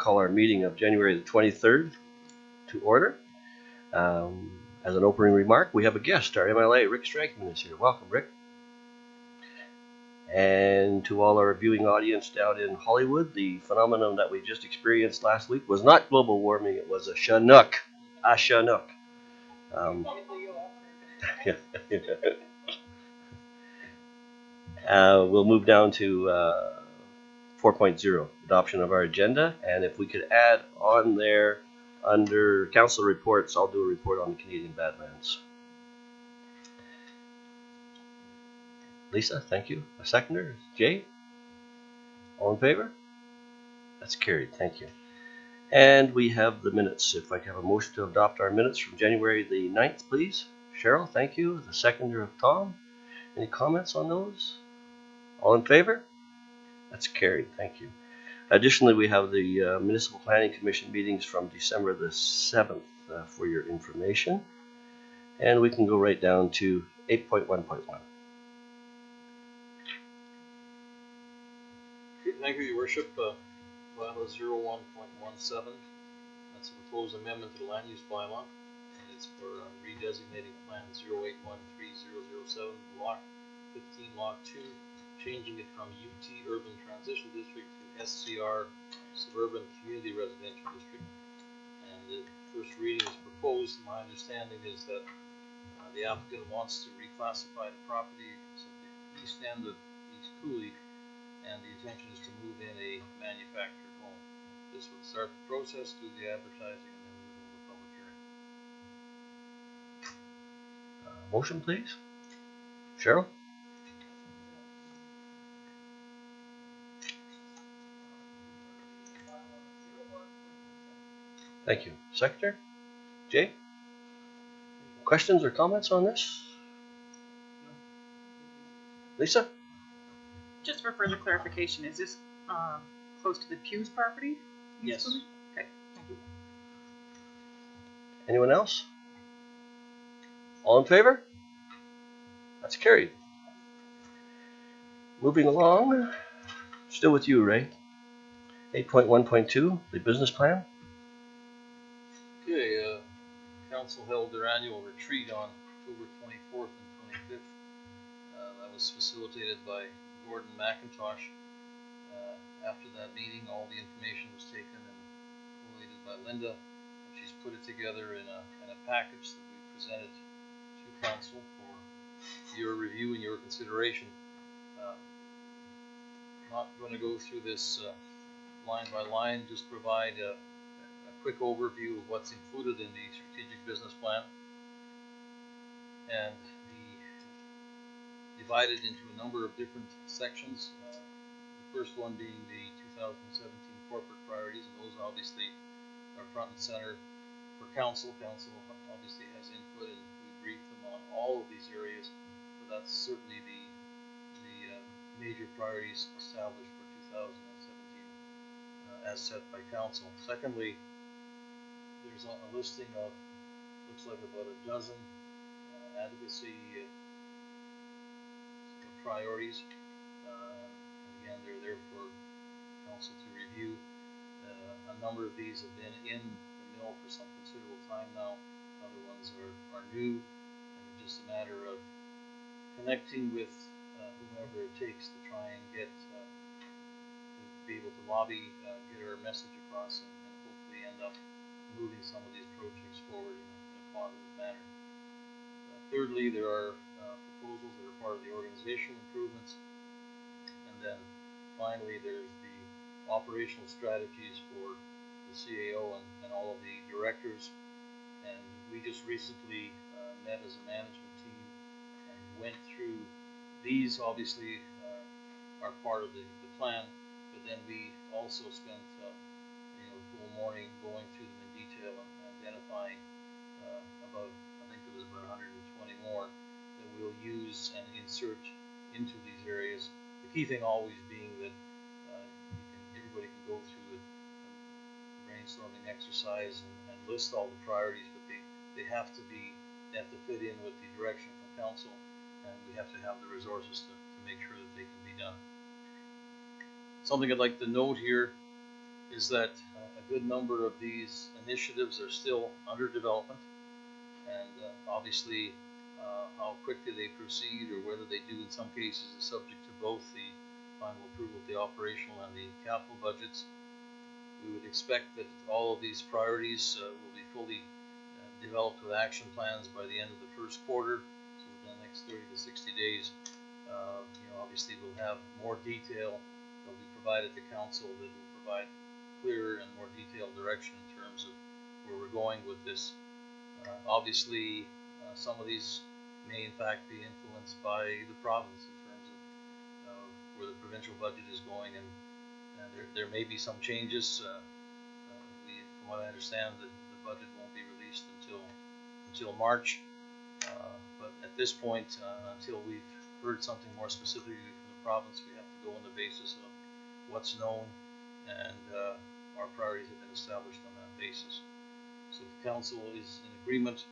call our meeting of January the 23rd to order. As an opening remark, we have a guest. Our MLA, Rick Strankman, is here. Welcome, Rick. And to all our viewing audience down in Hollywood, the phenomenon that we just experienced last week was not global warming, it was a Chinook. A Chinook. We'll move down to 4.0, adoption of our agenda. And if we could add on there under council reports, I'll do a report on the Canadian Badlands. Lisa, thank you. A seconder, Jay? All in favor? That's carried, thank you. And we have the minutes. If I can have a motion to adopt our minutes from January the 9th, please. Cheryl, thank you. The seconder of Tom. Any comments on those? All in favor? That's carried, thank you. Additionally, we have the Municipal Planning Commission meetings from December the 7th for your information. And we can go right down to 8.1.1. Thank you, Your Worship. Bylaw 01.17. That's a proposed amendment to the land use bylaw. And it's for redesignating plan 08130007, Block 15, Lot 2, changing it from UT Urban Transition District to SCR Suburban Community Residential District. And the first reading is proposed. My understanding is that the applicant wants to reclassify the property at the east end of East Cooley, and the intention is to move in a manufactured home. This would start the process, do the advertising, and then we would hold a public hearing. Motion, please. Cheryl? Thank you. Secretary? Jay? Questions or comments on this? Lisa? Just for further clarification, is this close to the Pew's property? Yes. Okay, thank you. Anyone else? All in favor? That's carried. Moving along, still with you, Ray. 8.1.2, the business plan. Okay, Council held their annual retreat on October 24th and 25th. That was facilitated by Gordon McIntosh. After that meeting, all the information was taken and collated by Linda. She's put it together in a package that we presented to Council for your review and your consideration. Not going to go through this line by line, just provide a quick overview of what's included in the strategic business plan, and divided into a number of different sections. The first one being the 2017 corporate priorities, and those obviously are front and center for Council. Council obviously has input, and we briefed them on all of these areas, but that's certainly the major priorities established for 2017 as set by Council. Secondly, there's a listing of, looks like about a dozen advocacy priorities. Again, they're there for Council to review. A number of these have been in the mill for some considerable time now. Other ones are new, and it's just a matter of connecting with whomever it takes to try and get to be able to lobby, get our message across, and hopefully end up moving some of these projects forward in a positive manner. Thirdly, there are proposals that are part of the organizational improvements, and then finally there's the operational strategies for the CAO and all of the directors. And we just recently met as a management team and went through these. Obviously are part of the plan, but then we also spent the whole morning going through them in detail and identifying about, I think there was about 120 more that we'll use and insert into these areas. The key thing always being that everybody can go through the brainstorming exercise and list all the priorities, but they have to fit in with the direction from Council, and we have to have the resources to make sure that they can be done. Something I'd like to note here is that a good number of these initiatives are still under development, and obviously how quickly they proceed or whether they do in some cases is subject to both the final approval of the operational and the capital budgets. We would expect that all of these priorities will be fully developed with action plans by the end of the first quarter. So within the next 30 to 60 days, obviously we'll have more detail that'll be provided to council that will provide clearer and more detailed direction in terms of where we're going with this. Obviously, some of these may in fact be influenced by the province in terms of where the provincial budget is going, and there may be some changes. From what I understand, the budget won't be released until March. But at this point, until we've heard something more specifically from the province, we have to go on the basis of what's known, and our priorities have been established on that basis. So if council is in agreement,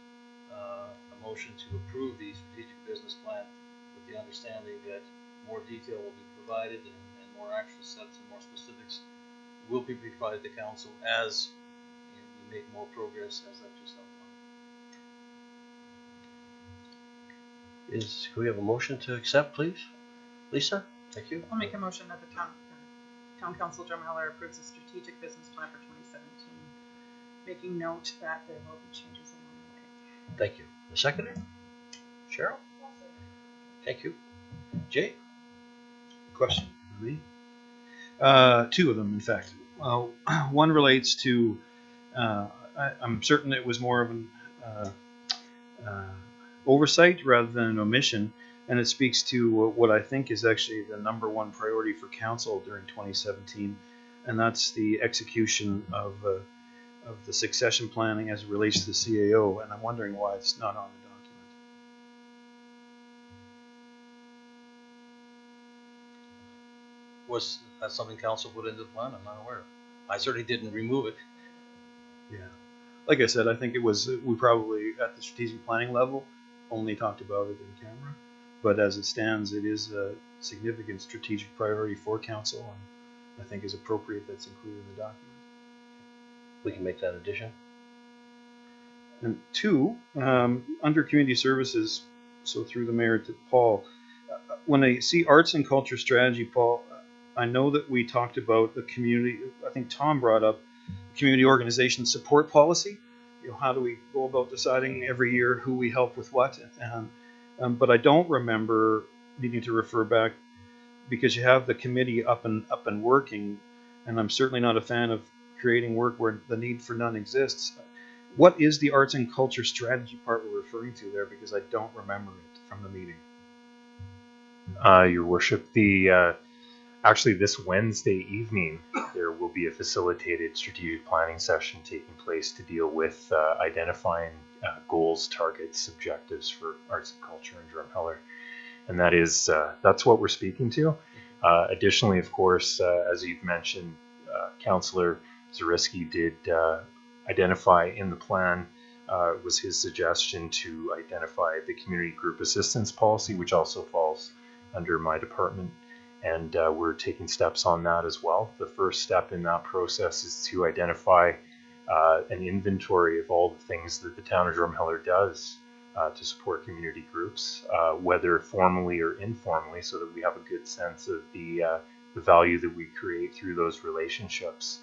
a motion to approve the strategic business plan with the understanding that more detail will be provided and more action steps and more specifics will be provided to council as we make more progress as I've just outlined. Can we have a motion to accept, please? Lisa, thank you. I'll make a motion that the town council Drumheller approves the strategic business plan for 2017, making note that there will be changes along the way. Thank you. The seconder? Cheryl? Thank you. Jay? Question for me? Two of them, in fact. One relates to, I'm certain it was more of an oversight rather than an omission, and it speaks to what I think is actually the number one priority for council during 2017, and that's the execution of the succession planning as it relates to the CAO, and I'm wondering why it's not on the document. Was that something council put into the plan? I'm not aware of. I certainly didn't remove it. Yeah. Like I said, I think it was, we probably at the strategic planning level only talked about it in camera, but as it stands, it is a significant strategic priority for council, and I think is appropriate that's included in the document. We can make that addition. And two, under community services, so through the mayor to Paul, when I see arts and culture strategy, Paul, I know that we talked about the community, I think Tom brought up community organization support policy. How do we go about deciding every year who we help with what? But I don't remember needing to refer back, because you have the committee up and working, and I'm certainly not a fan of creating work where the need for none exists. What is the arts and culture strategy part we're referring to there? Because I don't remember it from the meeting. Your worship, actually this Wednesday evening there will be a facilitated strategic planning session taking place to deal with identifying goals, targets, objectives for arts and culture in Drumheller, and that's what we're speaking to. Additionally, of course, as you've mentioned, Councillor Zariski did identify in the plan, was his suggestion to identify the community group assistance policy, which also falls under my department, and we're taking steps on that as well. The first step in that process is to identify an inventory of all the things that the town of Drumheller does to support community groups, whether formally or informally, so that we have a good sense of the value that we create through those relationships.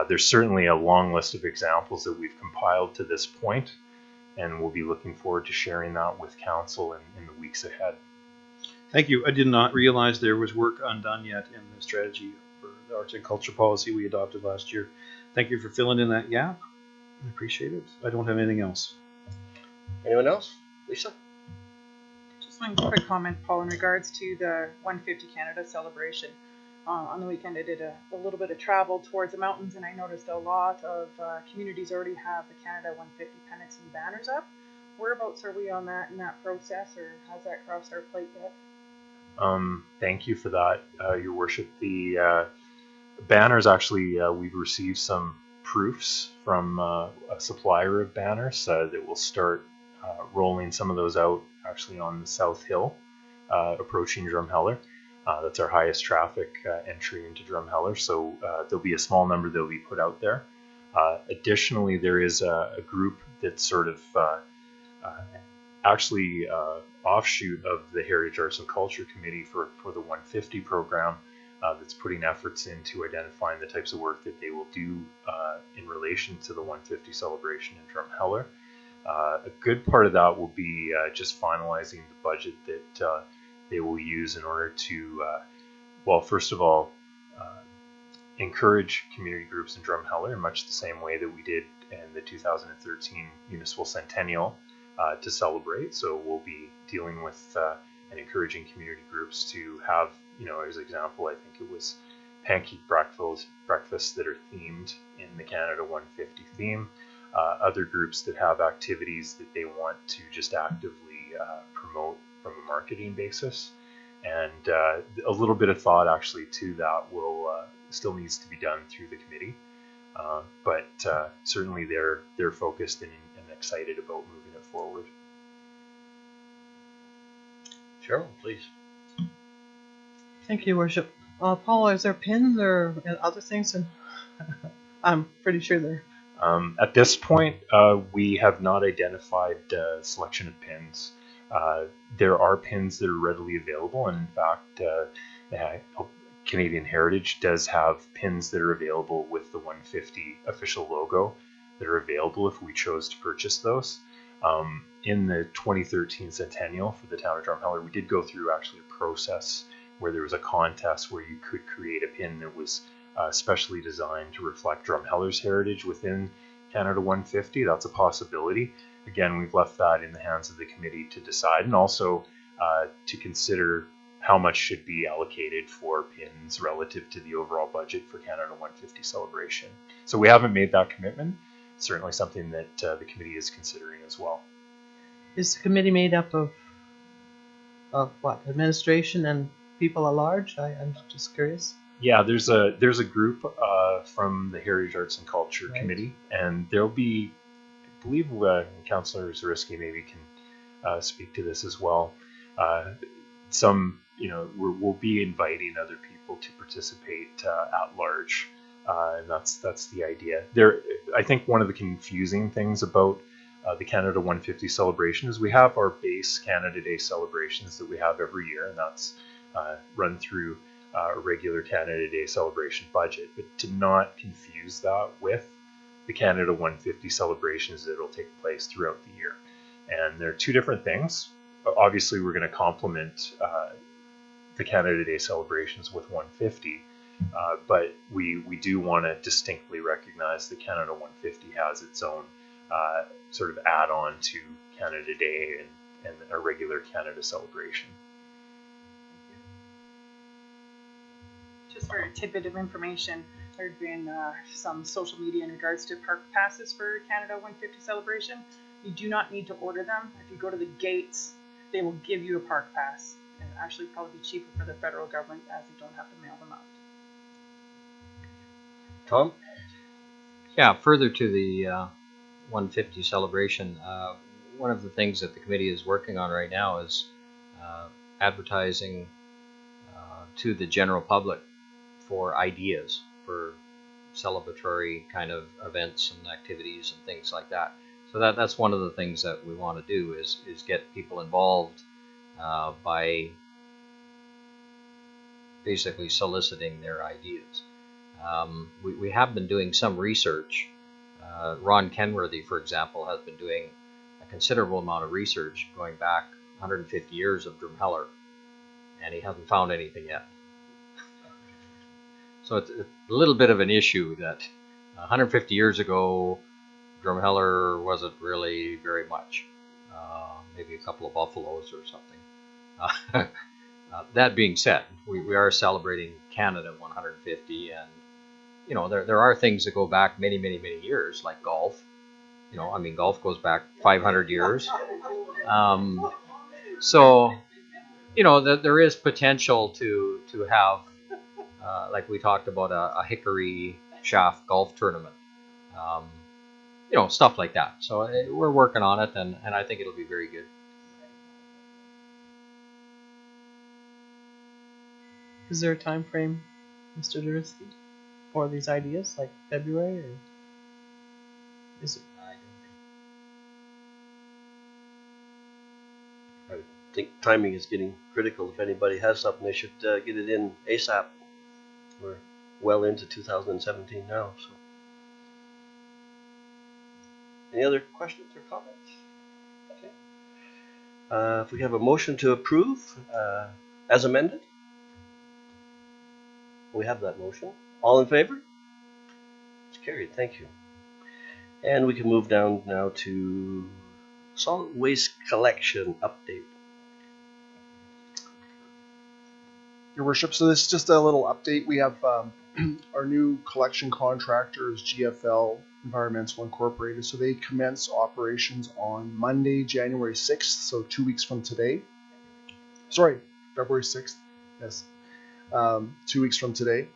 There's certainly a long list of examples that we've compiled to this point, and we'll be looking forward to sharing that with council in the weeks ahead. Thank you. I did not realize there was work undone yet in the strategy for the arts and culture policy we adopted last year. Thank you for filling in that gap. I appreciate it. I don't have anything else. Anyone else? Lisa? Just one quick comment, Paul, in regards to the 150 Canada celebration. On the weekend, I did a little bit of travel towards the mountains, and I noticed a lot of communities already have the Canada 150 pennants and banners up. Whereabouts are we on that in that process, or has that crossed our plate yet? Thank you for that, Your Worship. The banners, actually, we've received some proofs from a supplier of banners that will start rolling some of those out actually on the South Hill approaching Drumheller. That's our highest traffic entry into Drumheller, so there'll be a small number that'll be put out there. Additionally, there is a group that's sort of actually offshoot of the Heritage Arts and Culture Committee for the 150 program that's putting efforts into identifying the types of work that they will do in relation to the 150 celebration in Drumheller. A good part of that will be just finalizing the budget that they will use in order to, well, first of all, encourage community groups in Drumheller in much the same way that we did in the 2013 Municipal Centennial to celebrate. So we'll be dealing with and encouraging community groups to have, as an example, I think it was pancake breakfasts that are themed in the Canada 150 theme. Other groups that have activities that they want to just actively promote from a marketing basis. And a little bit of thought actually to that will still needs to be done through the committee. But certainly they're focused and excited about moving it forward. Cheryl, please. Thank you, Worship. Paul, is there pins or other things? And I'm pretty sure there. At this point, we have not identified a selection of pins. There are pins that are readily available, and in fact, Canadian Heritage does have pins that are available with the 150 official logo that are available if we chose to purchase those. In the 2013 Centennial for the town of Drumheller, we did go through actually a process where there was a contest where you could create a pin that was specially designed to reflect Drumheller's heritage within Canada 150. That's a possibility. Again, we've left that in the hands of the committee to decide, and also to consider how much should be allocated for pins relative to the overall budget for Canada 150 celebration. So we haven't made that commitment. It's certainly something that the committee is considering as well. Is the committee made up of what, administration and people at large? I'm just curious. Yeah, there's a group from the Heritage Arts and Culture Right. Committee, and there'll be, I believe, Councillor Zarisky maybe can speak to this as well. Some, we'll be inviting other people to participate at large, and that's the idea. I think one of the confusing things about the Canada 150 celebration is we have our base Canada Day celebrations that we have every year, and that's run through a regular Canada Day celebration budget, but to not confuse that with the Canada 150 celebrations that will take place throughout the year. And they're two different things. Obviously, we're going to complement the Canada Day celebrations with 150, but we do want to distinctly recognize that Canada 150 has its own sort of add-on to Canada Day and a regular Canada celebration. Just for a tidbit of information, there had been some social media in regards to park passes for Canada 150 celebration. You do not need to order them. If you go to the gates, they will give you a park pass. And actually probably be cheaper for the federal government as you don't have to mail them out. Tom? Yeah, further to the 150 celebration, one of the things that the committee is working on right now is advertising to the general public for ideas for celebratory kind of events and activities and things like that. So that's one of the things that we want to do is get people involved by basically soliciting their ideas. We have been doing some research. Ron Kenworthy, for example, has been doing a considerable amount of research going back 150 years of Drumheller, and he hasn't found anything yet. So it's a little bit of an issue that 150 years ago, Drumheller wasn't really very much. Maybe a couple of buffaloes or something. That being said, we are celebrating Canada 150, and there are things that go back many years, like golf. Golf goes back 500 years. So there is potential to have, like we talked about, a hickory shaft golf tournament. Stuff like that. So we're working on it, and I think it'll be very good. Is there a time frame, Mr. Durisky, for these ideas, like February, or is it? I don't think. I think timing is getting critical. If anybody has something, they should get it in ASAP. We're well into 2017 now. So, any other questions or comments? Okay. If we have a motion to approve as amended, we have that motion. All in favor? It's carried. Thank you. And we can move down now to solid waste collection update. Your Worship, so this is just a little update. We have our new collection contractor is GFL Environmental Incorporated. So they commence operations on Monday, January 6th, so 2 weeks from today. Sorry, February 6th. Yes, 2 weeks from today.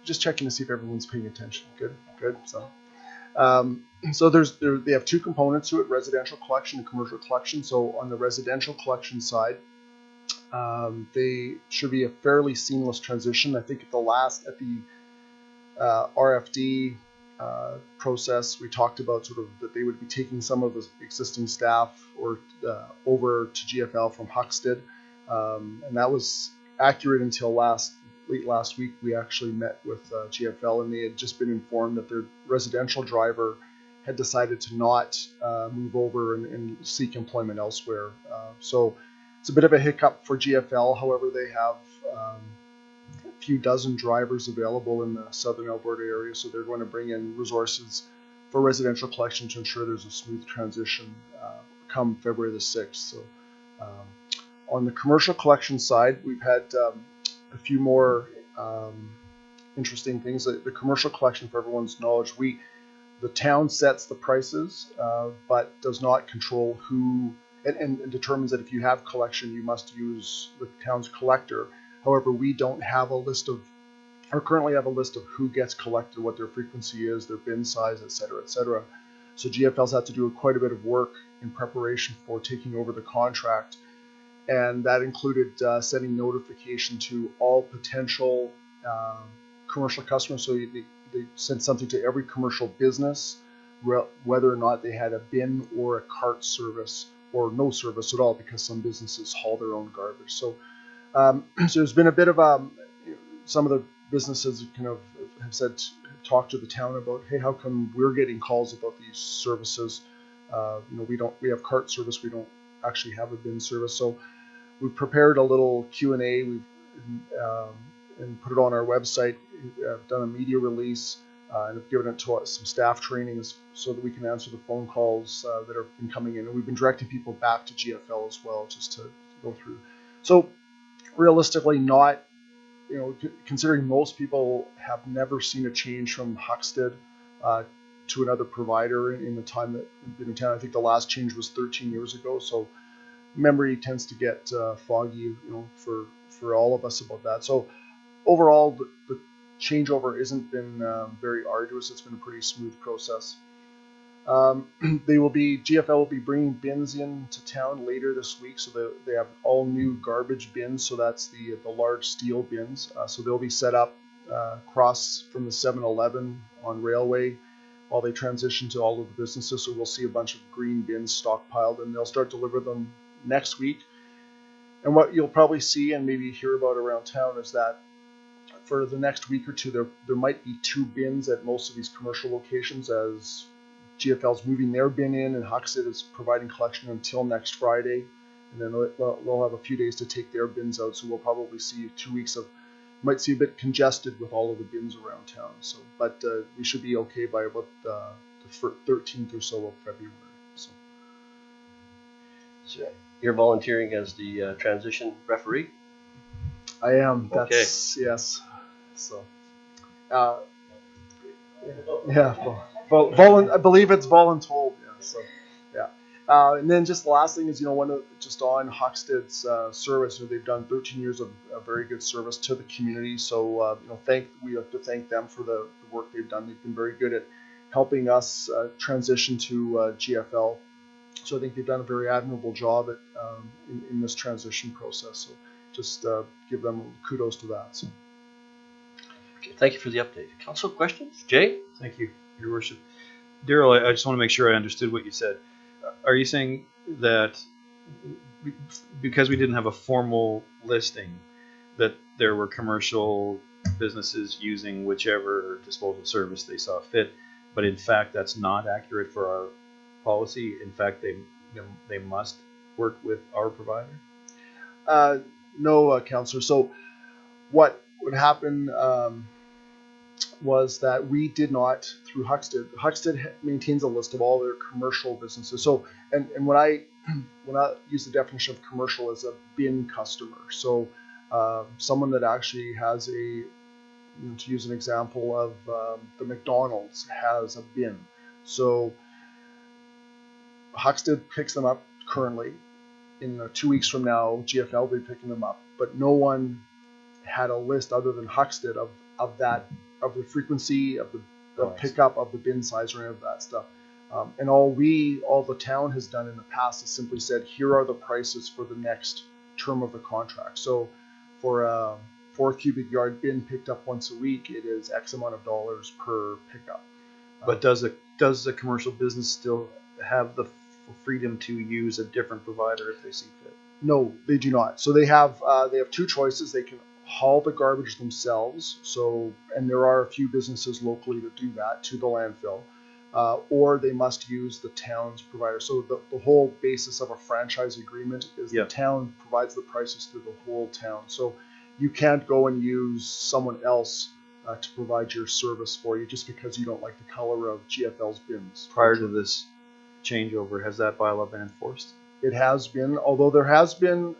Just checking to see if everyone's paying attention. Good. So they have two components to it: residential collection and commercial collection. So on the residential collection side, they should be a fairly seamless transition. I think at the RFD process, we talked about sort of that they would be taking some of the existing staff or over to GFL from Huxted, and that was accurate until late last week. We actually met with GFL, and they had just been informed that their residential driver had decided to not move over and seek employment elsewhere. So it's a bit of a hiccup for GFL. However, they have a few dozen drivers available in the southern Alberta area, so they're going to bring in resources for residential collection to ensure there's a smooth transition come February the 6th. So on the commercial collection side, we've had a few more interesting things. The commercial collection, for everyone's knowledge, the town sets the prices, but does not control who, and determines that if you have collection, you must use the town's collector. However, we don't have a list of, or currently have a list of who gets collected, what their frequency is, their bin size, et cetera, et cetera. So GFL's had to do quite a bit of work in preparation for taking over the contract, and that included sending notification to all potential commercial customers. So they sent something to every commercial business, whether or not they had a bin or a cart service, or no service at all, because some businesses haul their own garbage. So there's been a bit of some of the businesses kind of have talked to the town about, hey, how come we're getting calls about these services? We have cart service, we don't actually have a bin service. So we've prepared a little Q&A. We've and put it on our website. I've done a media release and have given it to some staff trainings so that we can answer the phone calls that have been coming in. And we've been directing people back to GFL as well, just to go through. So realistically, not, considering most people have never seen a change from Huxted to another provider in the time that we've been in town. I think the last change was 13 years ago. So memory tends to get foggy, for all of us about that. So overall, the changeover hasn't been very arduous. It's been a pretty smooth process. GFL will be bringing bins into town later this week. So they have all new garbage bins. So that's the large steel bins. So they'll be set up across from the 7-Eleven on Railway while they transition to all of the businesses. So we'll see a bunch of green bins stockpiled, and they'll start delivering them next week. And what you'll probably see and maybe hear about around town is that for the next week or two, there might be 2 bins at most of these commercial locations, as GFL's moving their bin in and Huxted is providing collection until next Friday. And then they'll have a few days to take their bins out. So we'll probably see 2 weeks might see a bit congested with all of the bins around town. So, but we should be okay by about the 13th or so of February. So You're volunteering as the transition referee? I am. Okay. Yes. So, yeah. I believe it's voluntold. Yeah. So, yeah. And then just the last thing is, just on Huxted's service, they've done 13 years of very good service to the community. So, we have to thank them for the work they've done. They've been very good at helping us transition to GFL. So I think they've done a very admirable job in this transition process. So just give them kudos to that. So. Okay, thank you for the update. Council questions? Jay? Thank you, Your Worship. Daryl, I just want to make sure I understood what you said. Are you saying that because we didn't have a formal listing, that there were commercial businesses using whichever disposal service they saw fit, but in fact that's not accurate for our policy? In fact, they must work with our provider? No, Councillor. So what would happen was that we did not, through Huxted. Huxted maintains a list of all their commercial businesses. So, and when I use the definition of commercial as a bin customer, so someone that actually has a, to use an example of the McDonald's has a bin. So Huxted picks them up currently. In 2 weeks from now, GFL will be picking them up, but no one had a list other than Huxted of the frequency of the pickup of the bin size or any of that stuff. And all the town has done in the past is simply said, here are the prices for the next term of the contract. So for a 4 cubic yard bin picked up once a week, it is X amount of dollars per pickup. But does a commercial business still have the freedom to use a different provider if they see fit? No, they do not. So they have 2 choices. They can haul the garbage themselves. So, and there are a few businesses locally that do that to the landfill, or they must use the town's provider. So the whole basis of a franchise agreement is the town provides the prices through the whole town. So you can't go and use someone else to provide your service for you just because you don't like the color of GFL's bins. Prior to this changeover, has that bylaw been enforced? It has been, although there has been,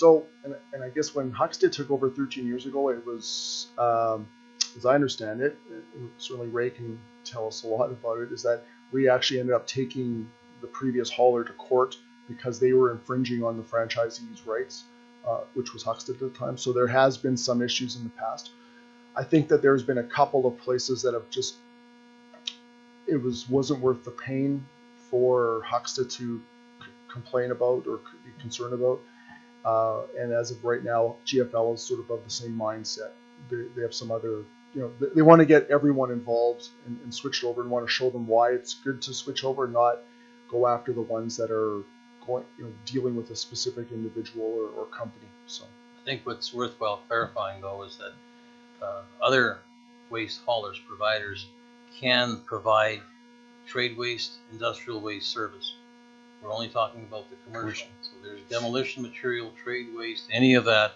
and I guess when Huxted took over 13 years ago, it was, as I understand it, and certainly Ray can tell us a lot about it, is that we actually ended up taking the previous hauler to court because they were infringing on the franchisee's rights, which was Huxted at the time. So there has been some issues in the past. I think that there's been a couple of places that have just, wasn't worth the pain for Huxted to complain about or be concerned about. And as of right now, GFL is sort of the same mindset. They have some other, they want to get everyone involved and switched over and want to show them why it's good to switch over, not go after the ones that are going, dealing with a specific individual or company. So I think what's worthwhile clarifying though is that other waste haulers, providers can provide trade waste, industrial waste service. We're only talking about the commercial. So there's demolition material, trade waste, any of that,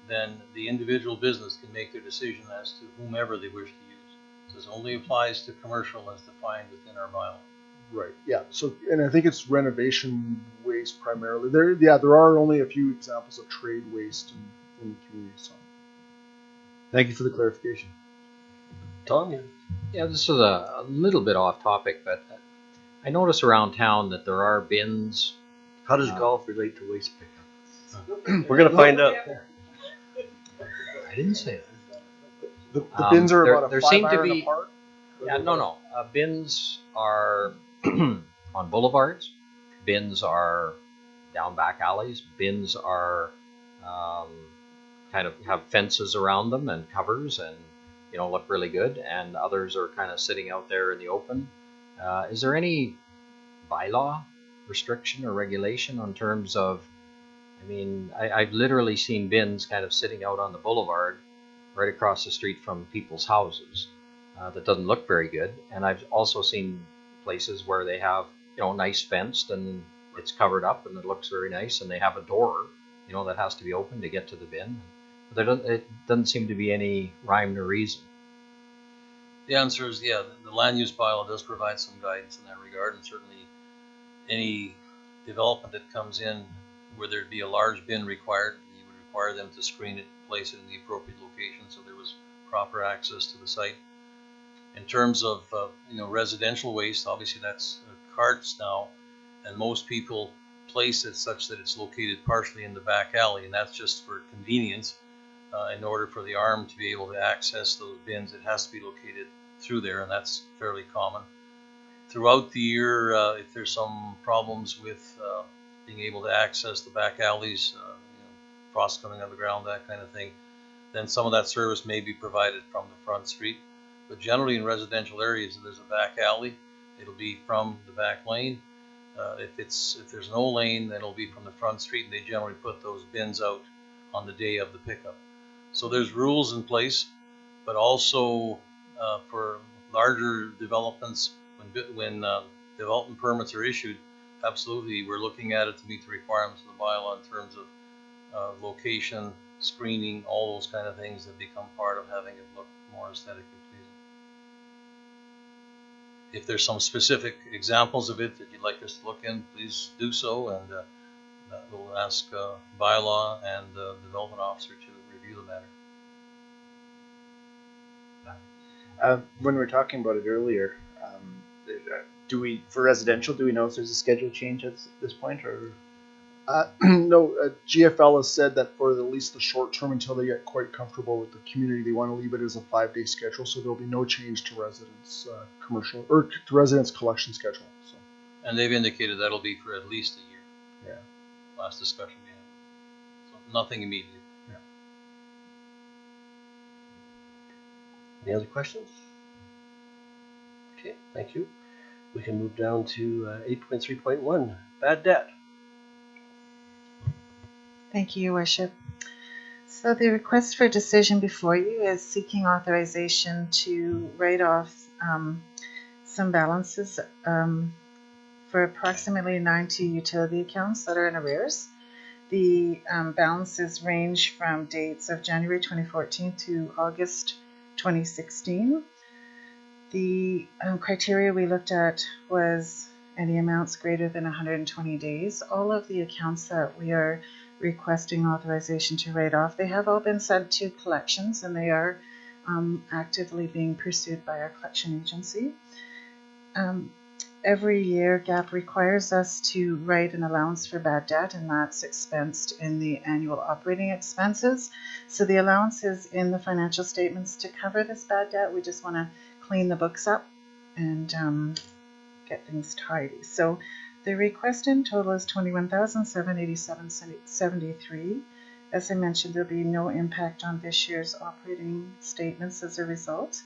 then the individual business can make their decision as to whomever they wish to use. So this only applies to commercial as defined within our bylaw. Right. Yeah. So, and I think it's renovation waste primarily. There are only a few examples of trade waste in the community. So, thank you for the clarification. Tom? Yeah, this is a little bit off topic, but I notice around town that there are bins. How does golf relate to waste pickup? We're going to find out. I didn't say that. The bins are there- about a there 5 seem to iron be- apart. Yeah, no. Bins are on boulevards. Bins are down back alleys. Bins are kind of have fences around them and covers and look really good. And others are kind of sitting out there in the open. Is there any bylaw restriction or regulation on terms of? I mean, I've literally seen bins kind of sitting out on the boulevard right across the street from people's houses. That doesn't look very good. And I've also seen places where they have, nice fenced and it's covered up and it looks very nice and they have a door, that has to be opened to get to the bin. But it doesn't seem to be any rhyme or reason. The answer is the land use bylaw does provide some guidance in that regard, and certainly any development that comes in where there'd be a large bin required, you would require them to screen it, place it in the appropriate location so there was proper access to the site. In terms of residential waste, obviously that's carts now, and most people place it such that it's located partially in the back alley, and that's just for convenience. In order for the arm to be able to access those bins, it has to be located through there, and that's fairly common. Throughout the year, if there's some problems with being able to access the back alleys, frost coming on the ground, that kind of thing, then some of that service may be provided from the front street. But generally in residential areas, if there's a back alley, it'll be from the back lane. If there's no lane, then it'll be from the front street, and they generally put those bins out on the day of the pickup. So there's rules in place, but also for larger developments, when development permits are issued, absolutely, we're looking at it to meet the requirements of the bylaw in terms of location, screening, all those kind of things that become part of having it look more aesthetically pleasing. If there's some specific examples of it that you'd like us to look in, please do so, and we'll ask bylaw and the development officer to review the matter. When we were talking about it earlier, for residential, do we know if there's a schedule change at this point, or? No, GFL has said that for at least the short term, until they get quite comfortable with the community, they want to leave it as a 5-day schedule, so there'll be no change to residents' commercial or to residents' collection schedule. So. And they've indicated that'll be for at least a year. Yeah. Last discussion we had. So nothing immediate. Yeah. Any other questions? Okay, thank you. We can move down to 8.3.1, bad debt. Thank you, Your Worship. So the request for decision before you is seeking authorization to write off some balances for approximately 90 utility accounts that are in arrears. The balances range from dates of January 2014 to August 2016. The criteria we looked at was any amounts greater than 120 days. All of the accounts that we are requesting authorization to write off, they have all been sent to collections, and they are actively being pursued by our collection agency. Every year, GAAP requires us to write an allowance for bad debt, and that's expensed in the annual operating expenses. So the allowance is in the financial statements to cover this bad debt. We just want to clean the books up and get things tidy. So the request in total is $21,787.73. As I mentioned, there'll be no impact on this year's operating statements as a result.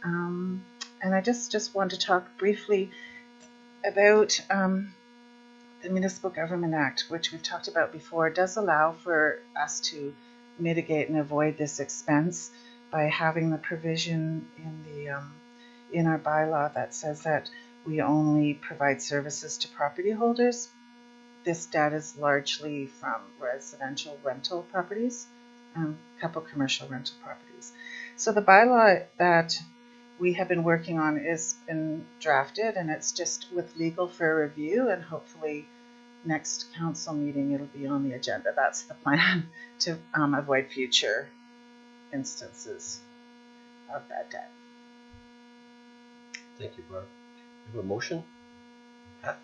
And I just want to talk briefly about the Municipal Government Act, which we've talked about before. It does allow for us to mitigate and avoid this expense by having the provision in our bylaw that says that we only provide services to property holders. This debt is largely from residential rental properties, a couple commercial rental properties. So the bylaw that we have been working on is been drafted, and it's just with legal for review, and hopefully next council meeting it'll be on the agenda. That's the plan, to avoid future instances of bad debt. Thank you, Barb. We have a motion? Pat?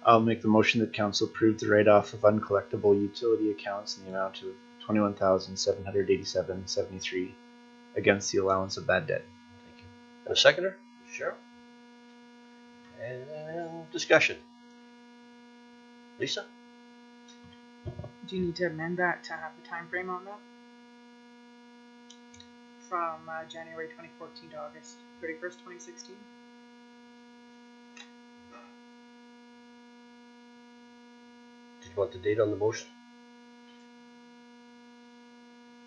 I'll make the motion that council approve the write-off of uncollectible utility accounts in the amount of $21,787.73 against the allowance of bad debt. Thank you. And a seconder? Cheryl? And discussion. Lisa? Do you need to amend that to have the time frame on that? From January 2014 to August 31st, 2016? Did you want the date on the motion?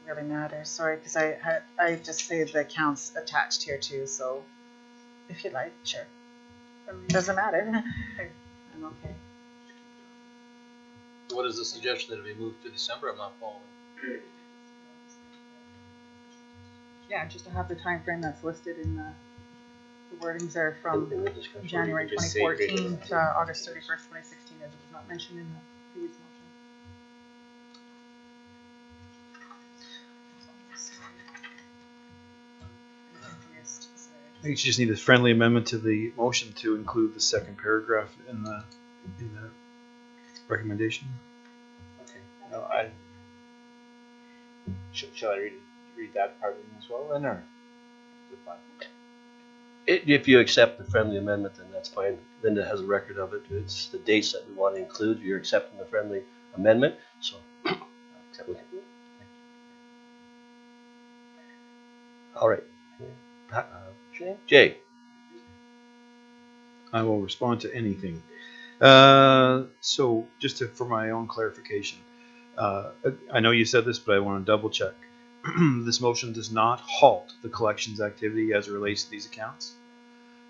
Really matters, sorry, because I just say the accounts attached here too, so if you'd like, sure. Doesn't matter. I'm okay. What is the suggestion that it be moved to December? I'm not following. Yeah, just to have the time frame that's listed in the wordings there from In the discussion. January Just say 2014 to August 31st, 2016, as it was not mentioned in the previous motion. I think you just need a friendly amendment to the motion to include the second paragraph in the recommendation. Okay. No, shall I read that part in as well, then, or is it fine? If you accept the friendly amendment, then that's fine. Linda has a record of it. It's the dates that we want to include. You're accepting the friendly amendment, so All right. Jay. I will respond to anything. So just for my own clarification, I know you said this, but I want to double check. This motion does not halt the collections activity as it relates to these accounts.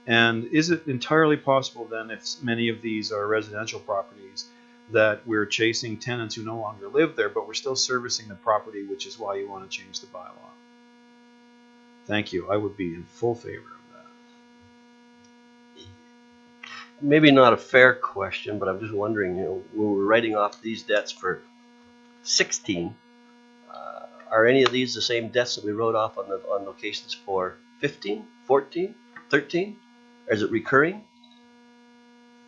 And is it entirely possible then, if many of these are residential properties, that we're chasing tenants who no longer live there, but we're still servicing the property, which is why you want to change the bylaw? Thank you. I would be in full favor of that. Maybe not a fair question, but I'm just wondering, when we're writing off these debts for 16, are any of these the same debts that we wrote off on locations for 15, 14, 13? Or is it recurring?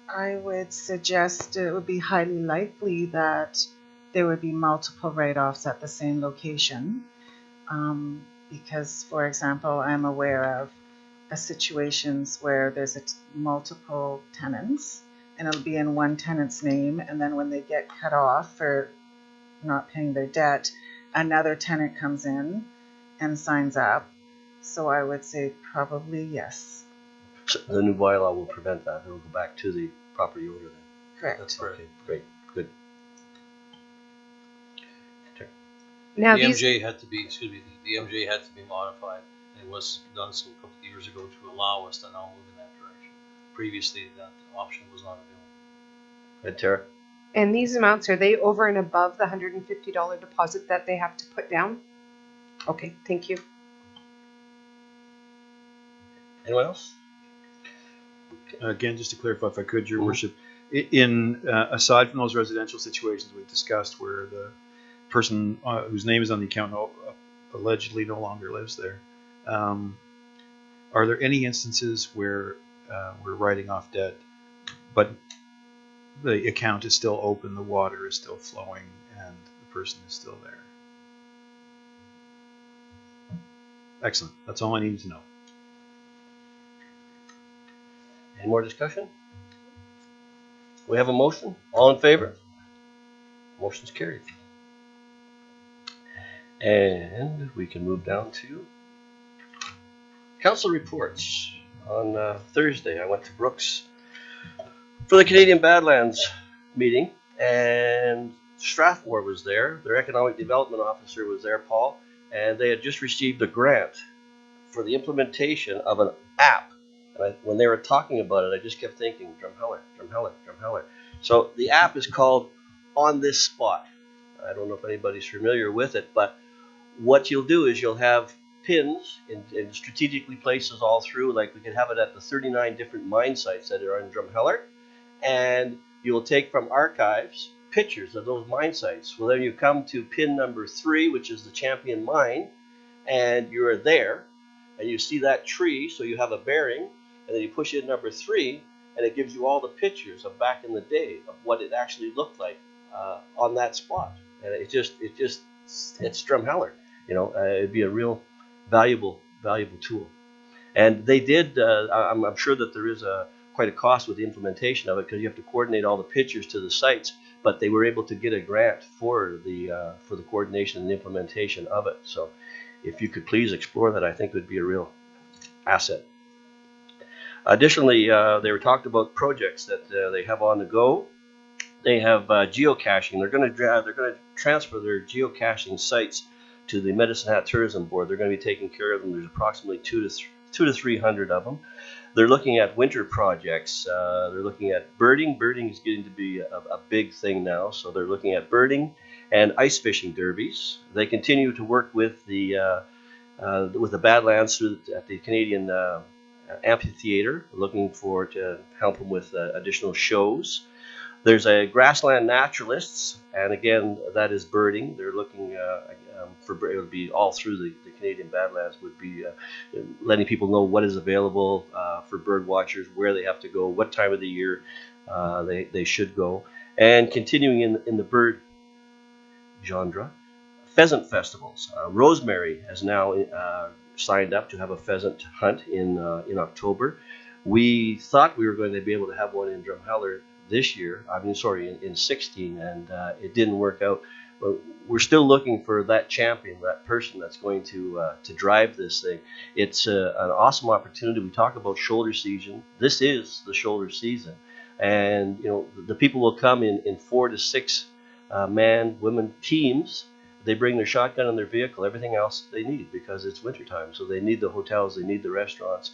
I would suggest it would be highly likely that there would be multiple write-offs at the same location. Because, for example, I'm aware of situations where there's multiple tenants and it'll be in one tenant's name, and then when they get cut off for not paying their debt, another tenant comes in and signs up. So I would say probably yes. So the new bylaw will prevent that. It will go back to the property owner then. Correct. That's right. Okay, great, good. Now The these, MJ had to be, the MJ had to be modified, and it was done so a couple of years ago to allow us to now move in that direction. Previously, that option was not available. Good, Tara? and these amounts, are they over and above the $150 deposit that they have to put down? Okay, thank you. Anyone else? Again, just to clarify, if I could, Your Mhm. Worship, in aside from those residential situations we've discussed where the person whose name is on the account allegedly no longer lives there, are there any instances where we're writing off debt, but the account is still open, the water is still flowing, and the person is still there? Excellent. That's all I needed to know. Any more discussion? We have a motion. All in favor? Motion's carried. And we can move down to council reports. On Thursday, I went to Brooks for the Canadian Badlands meeting, and Strathmore was there. Their economic development officer was there, Paul, and they had just received a grant for the implementation of an app. And when they were talking about it, I just kept thinking, Drumheller, Drumheller, Drumheller. So the app is called On This Spot. I don't know if anybody's familiar with it, but what you'll do is you'll have pins in strategically places all through, like we could have it at the 39 different mine sites that are in Drumheller, and you will take from archives pictures of those mine sites. Well, then you come to pin number 3, which is the champion mine, and you are there, and you see that tree, so you have a bearing, and then you push in number 3, and it gives you all the pictures of back in the day of what it actually looked like on that spot. And it's Drumheller. It'd be a real valuable tool. And they did. I'm sure that there is quite a cost with the implementation of it, because you have to coordinate all the pictures to the sites. But they were able to get a grant for the coordination and the implementation of it. So, if you could please explore that, I think it would be a real asset. Additionally, they were talked about projects that they have on the go. They have geocaching. They're going to transfer their geocaching sites to the Medicine Hat Tourism Board. They're going to be taking care of them. There's approximately 200 to 300 of them. They're looking at winter projects. They're looking at birding. Birding is getting to be a big thing now, so they're looking at birding and ice fishing derbies. They continue to work with the Badlands at the Canadian Amphitheater, looking forward to help them with additional shows. There's a grassland naturalists, and again, that is birding. They're looking for it would be all through the Canadian Badlands, would be letting people know what is available for bird watchers, where they have to go, what time of the year they should go, and continuing in the bird genre, pheasant festivals. Rosemary has now signed up to have a pheasant hunt in October. We thought we were going to be able to have one in Drumheller this year. In 16, and it didn't work out. But we're still looking for that champion, that person that's going to drive this thing. It's an awesome opportunity. We talk about shoulder season. This is the shoulder season, and the people will come in 4 to 6 man, women teams. They bring their shotgun and their vehicle, everything else they need, because it's wintertime. So they need the hotels, they need the restaurants.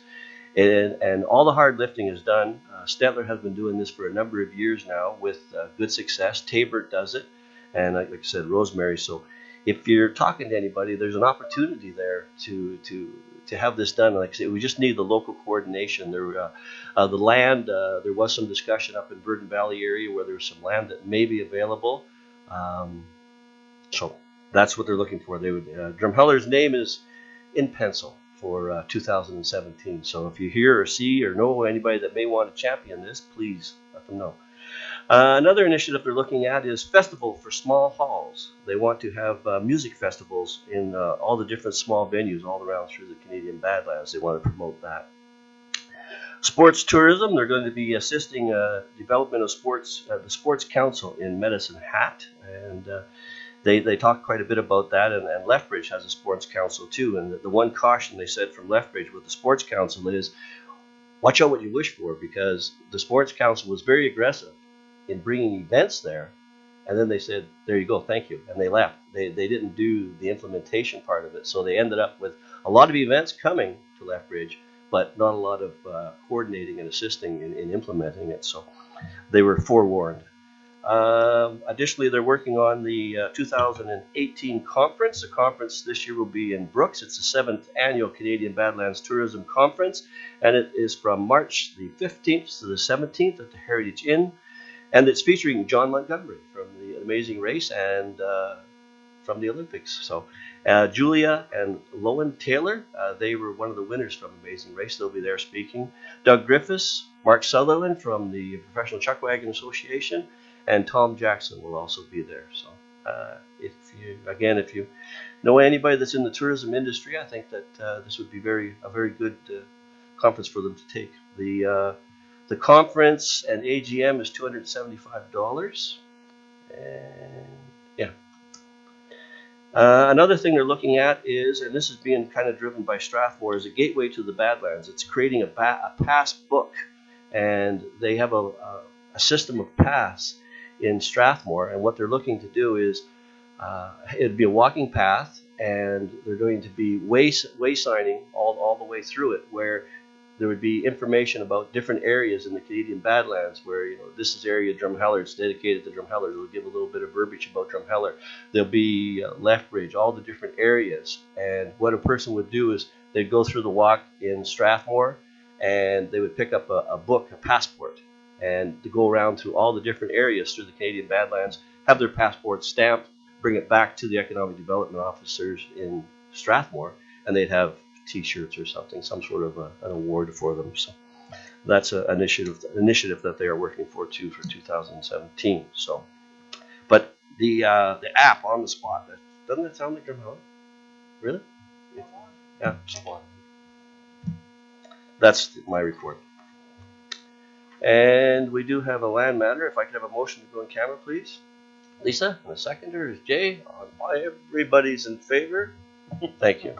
And all the hard lifting is done. Stettler has been doing this for a number of years now with good success. Tabert does it, and like I said, Rosemary. So if you're talking to anybody, there's an opportunity there to have this done. Like I said, we just need the local coordination. The land, there was some discussion up in Burden Valley area where there's some land that may be available. So that's what they're looking for. They would Drumheller's name is in pencil for 2017. So if you hear or see or know anybody that may want to champion this, please let them know. Another initiative they're looking at is Festival for Small Halls. They want to have music festivals in all the different small venues all around through the Canadian Badlands. They want to promote that. Sports tourism, they're going to be assisting development of sports, the Sports Council in Medicine Hat, and they talk quite a bit about that, and Lethbridge has a sports council too. And the one caution they said from Lethbridge with the sports council is, watch out what you wish for, because the sports council was very aggressive in bringing events there, and then they said, there you go, thank you, and they left. They didn't do the implementation part of it, so they ended up with a lot of events coming to Lethbridge, but not a lot of coordinating and assisting in implementing it. So they were forewarned. Additionally, they're working on the 2018 conference. The conference this year will be in Brooks. It's the 7th annual Canadian Badlands Tourism Conference, and it is from March the 15th to the 17th at the Heritage Inn, and it's featuring John Montgomery from the Amazing Race and from the Olympics. So Julia and Lowen Taylor, they were one of the winners from Amazing Race. They'll be there speaking. Doug Griffiths, Mark Sutherland from the Professional Chuck Wagon Association, and Tom Jackson will also be there. So if you know anybody that's in the tourism industry, I think that this would be a very good conference for them to take. The conference and AGM is $275, and yeah. Another thing they're looking at is, and this is being kind of driven by Strathmore, is a gateway to the Badlands. It's creating a pass book, and they have a system of pass in Strathmore, and what they're looking to do is it'd be a walking path, and they're going to be way signing all the way through it, where there would be information about different areas in the Canadian Badlands where, this is area Drumheller, it's dedicated to Drumheller. They'll give a little bit of verbiage about Drumheller. There'll be Lethbridge, all the different areas. And what a person would do is they'd go through the walk in Strathmore, and they would pick up a book, a passport, and to go around through all the different areas through the Canadian Badlands, have their passport stamped, bring it back to the economic development officers in Strathmore, and they'd have T-shirts or something, some sort of an award for them. So that's an initiative that they are working for too for 2017. So, but the app on the spot, doesn't that sound like Drumheller? Really? Yeah, spot. That's my report. And we do have a land matter. If I could have a motion to go in camera, please. Lisa, and the seconder is Jay. Everybody's in favor. Thank you.